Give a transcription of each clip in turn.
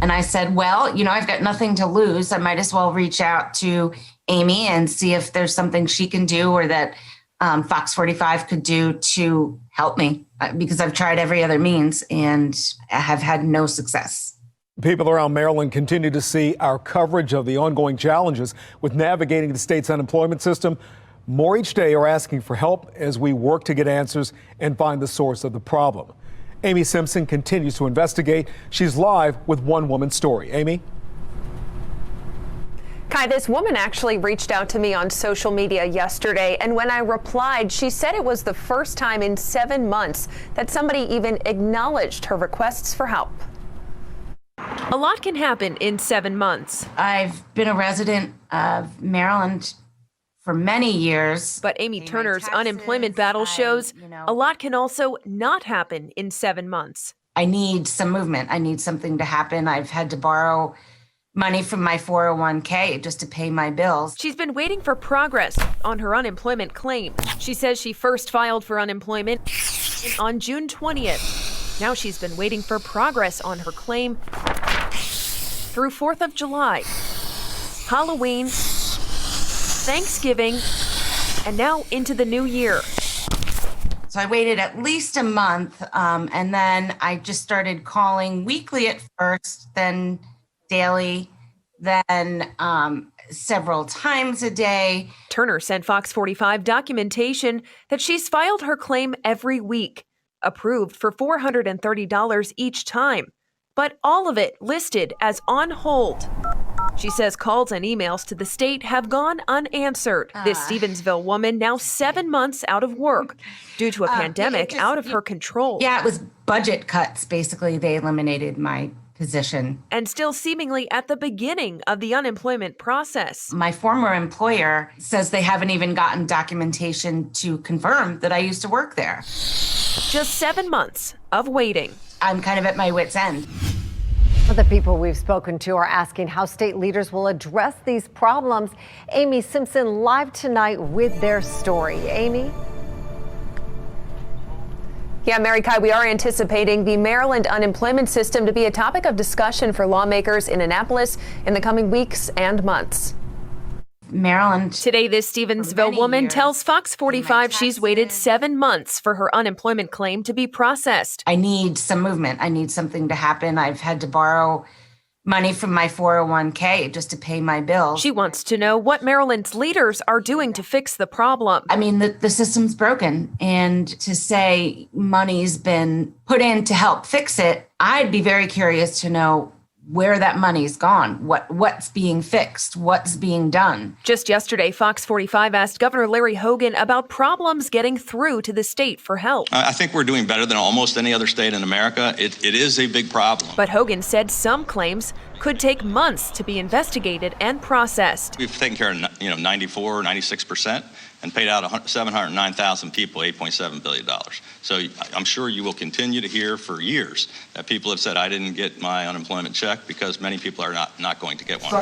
And I said, well, I've got nothing to lose. I might as well reach out to Amy and see if there's something she can do or that Fox 45 could do to help me, because I've tried every other means and I have had no success. People around Maryland continue to see our coverage of the ongoing challenges with navigating the state's unemployment system. More each day are asking for help as we work to get answers and find the source of the problem. Amy Simpson continues to investigate. She's live with one woman's story. Amy? Kai, this woman actually reached out to me on social media yesterday, and when I replied, she said it was the first time in 7 months that somebody even acknowledged her requests for help. A lot can happen in 7 months. I've been a resident of Maryland for many years. But Amy Turner's unemployment battle shows a lot can also not happen in 7 months. I need some movement. I need something to happen. I've had to borrow money from my 401k just to pay my bills. She's been waiting for progress on her unemployment claim. She says she first filed for unemployment on June 20th. Now she's been waiting for progress on her claim through 4th of July, Halloween, Thanksgiving, and now into the new year. So I waited at least a month, and then I just started calling weekly at first, then daily, then several times a day. Turner sent Fox 45 documentation that she's filed her claim every week, approved for $430 each time, but all of it listed as on hold. She says calls and emails to the state have gone unanswered. This Stevensville woman now 7 months out of work due to a pandemic out of her control. Yeah, it was budget cuts. Basically, they eliminated my position. And still seemingly at the beginning of the unemployment process. My former employer says they haven't even gotten documentation to confirm that I used to work there. Just 7 months of waiting. I'm kind of at my wit's end. The people we've spoken to are asking how state leaders will address these problems. Amy Simpson live tonight with their story. Amy? Yeah, Mary Kai, we are anticipating the Maryland unemployment system to be a topic of discussion for lawmakers in Annapolis in the coming weeks and months. Maryland. Today, this Stevensville woman tells Fox 45 she's waited 7 months for her unemployment claim to be processed. I need some movement. I need something to happen. I've had to borrow money from my 401k just to pay my bills. She wants to know what Maryland's leaders are doing to fix the problem. I mean, the system's broken, and to say money's been put in to help fix it, I'd be very curious to know where that money's gone, what's being fixed, what's being done. Just yesterday, Fox 45 asked Governor Larry Hogan about problems getting through to the state for help. I think we're doing better than almost any other state in America. It is a big problem. But Hogan said some claims could take months to be investigated and processed. We've taken care of 94, 96%. And paid out 709,000 people $8.7 billion. So I'm sure you will continue to hear for years that people have said, I didn't get my unemployment check, because many people are not going to get one.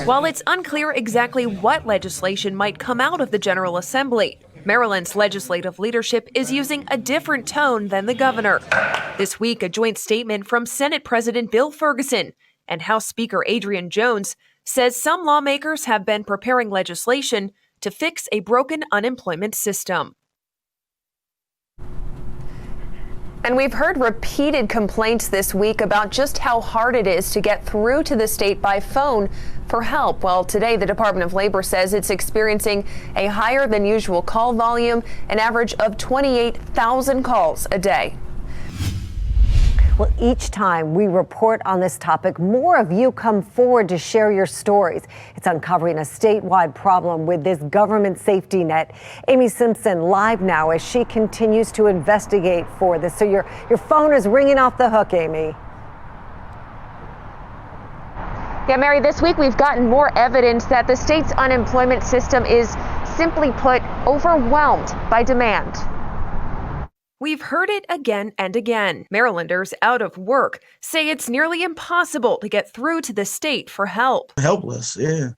While it's unclear exactly what legislation might come out of the General Assembly, Maryland's legislative leadership is using a different tone than the governor. This week, a joint statement from Senate President Bill Ferguson and House Speaker Adrian Jones says some lawmakers have been preparing legislation to fix a broken unemployment system. And we've heard repeated complaints this week about just how hard it is to get through to the state by phone for help. Well, today the Department of Labor says it's experiencing a higher than usual call volume, an average of 28,000 calls a day. Well, each time we report on this topic, more of you come forward to share your stories. It's uncovering a statewide problem with this government safety net. Amy Simpson live now as she continues to investigate for this. So your phone is ringing off the hook, Amy. Yeah, Mary, this week we've gotten more evidence that the state's unemployment system is, simply put, overwhelmed by demand. We've heard it again and again. Marylanders out of work say it's nearly impossible to get through to the state for help. Helpless, yeah.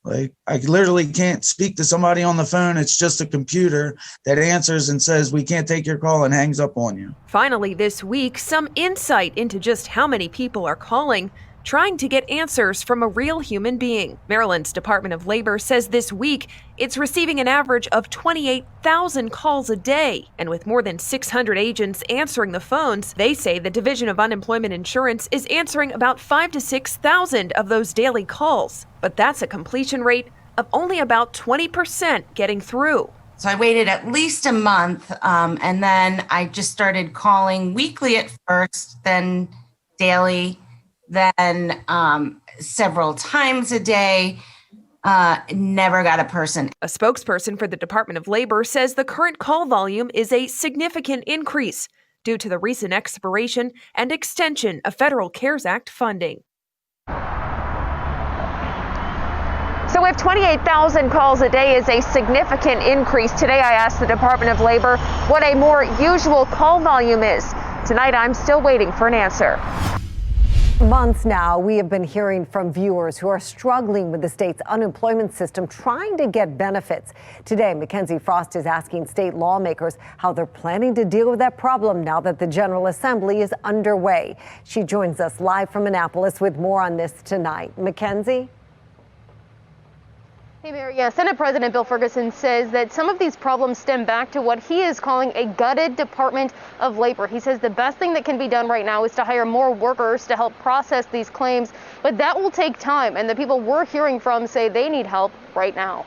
Like, I literally can't speak to somebody on the phone. It's just a computer that answers and says, we can't take your call, and hangs up on you. Finally, this week, some insight into just how many people are calling, trying to get answers from a real human being. Maryland's Department of Labor says this week it's receiving an average of 28,000 calls a day. And with more than 600 agents answering the phones, they say the Division of Unemployment Insurance is answering about 5,000 to 6,000 of those daily calls. But that's a completion rate of only about 20% getting through. So I waited at least a month, and then I just started calling weekly at first, then daily, then several times a day. Never got a person. A spokesperson for the Department of Labor says the current call volume is a significant increase due to the recent expiration and extension of federal CARES Act funding. So if 28,000 calls a day is a significant increase, today I asked the Department of Labor what a more usual call volume is. Tonight I'm still waiting for an answer. Months now, we have been hearing from viewers who are struggling with the state's unemployment system, trying to get benefits. Today, Mackenzie Frost is asking state lawmakers how they're planning to deal with that problem now that the General Assembly is underway. She joins us live from Annapolis with more on this tonight. Mackenzie? Hey, Mary. Yeah, Senate President Bill Ferguson says that some of these problems stem back to what he is calling a gutted Department of Labor. He says the best thing that can be done right now is to hire more workers to help process these claims, but that will take time, and the people we're hearing from say they need help right now.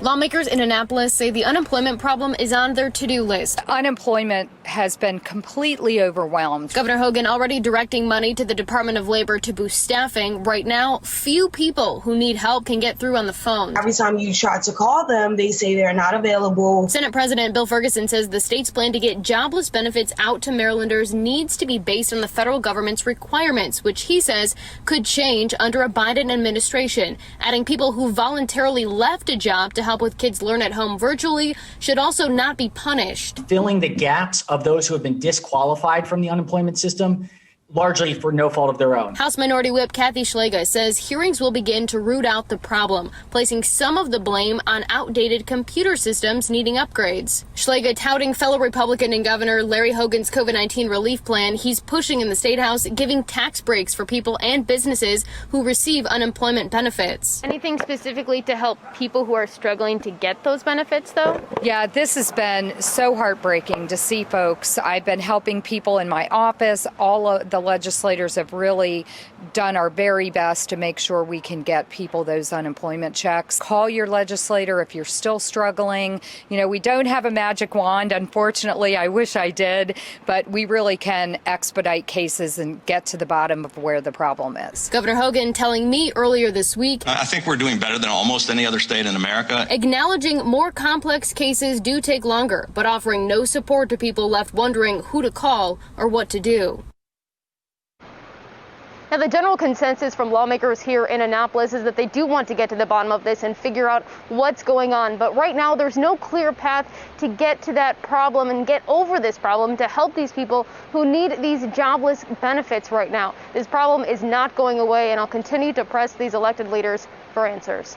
Lawmakers in Annapolis say the unemployment problem is on their to-do list. Unemployment has been completely overwhelmed. Governor Hogan already directing money to the Department of Labor to boost staffing. Right now, few people who need help can get through on the phone. Every time you try to call them, they say they're not available. Senate President Bill Ferguson says the state's plan to get jobless benefits out to Marylanders needs to be based on the federal government's requirements, which he says could change under a Biden administration. Adding people who voluntarily left a job to help with kids learn at home virtually should also not be punished. Filling the gaps of those who have been disqualified from the unemployment system, largely for no fault of their own. House Minority Whip Kathy Schlega says hearings will begin to root out the problem, placing some of the blame on outdated computer systems needing upgrades. Schlega touting fellow Republican and Governor Larry Hogan's COVID-19 relief plan he's pushing in the State House, giving tax breaks for people and businesses who receive unemployment benefits. Anything specifically to help people who are struggling to get those benefits, though? Yeah, this has been so heartbreaking to see, folks. I've been helping people in my office. All of the legislators have really done our very best to make sure we can get people those unemployment checks. Call your legislator if you're still struggling. You know, we don't have a magic wand, unfortunately. I wish I did, but we really can expedite cases and get to the bottom of where the problem is. Governor Hogan telling me earlier this week, I think we're doing better than almost any other state in America. Acknowledging more complex cases do take longer, but offering no support to people left wondering who to call or what to do. Now, the general consensus from lawmakers here in Annapolis is that they do want to get to the bottom of this and figure out what's going on. But right now, there's no clear path to get to that problem and get over this problem to help these people who need these jobless benefits right now. This problem is not going away, and I'll continue to press these elected leaders for answers.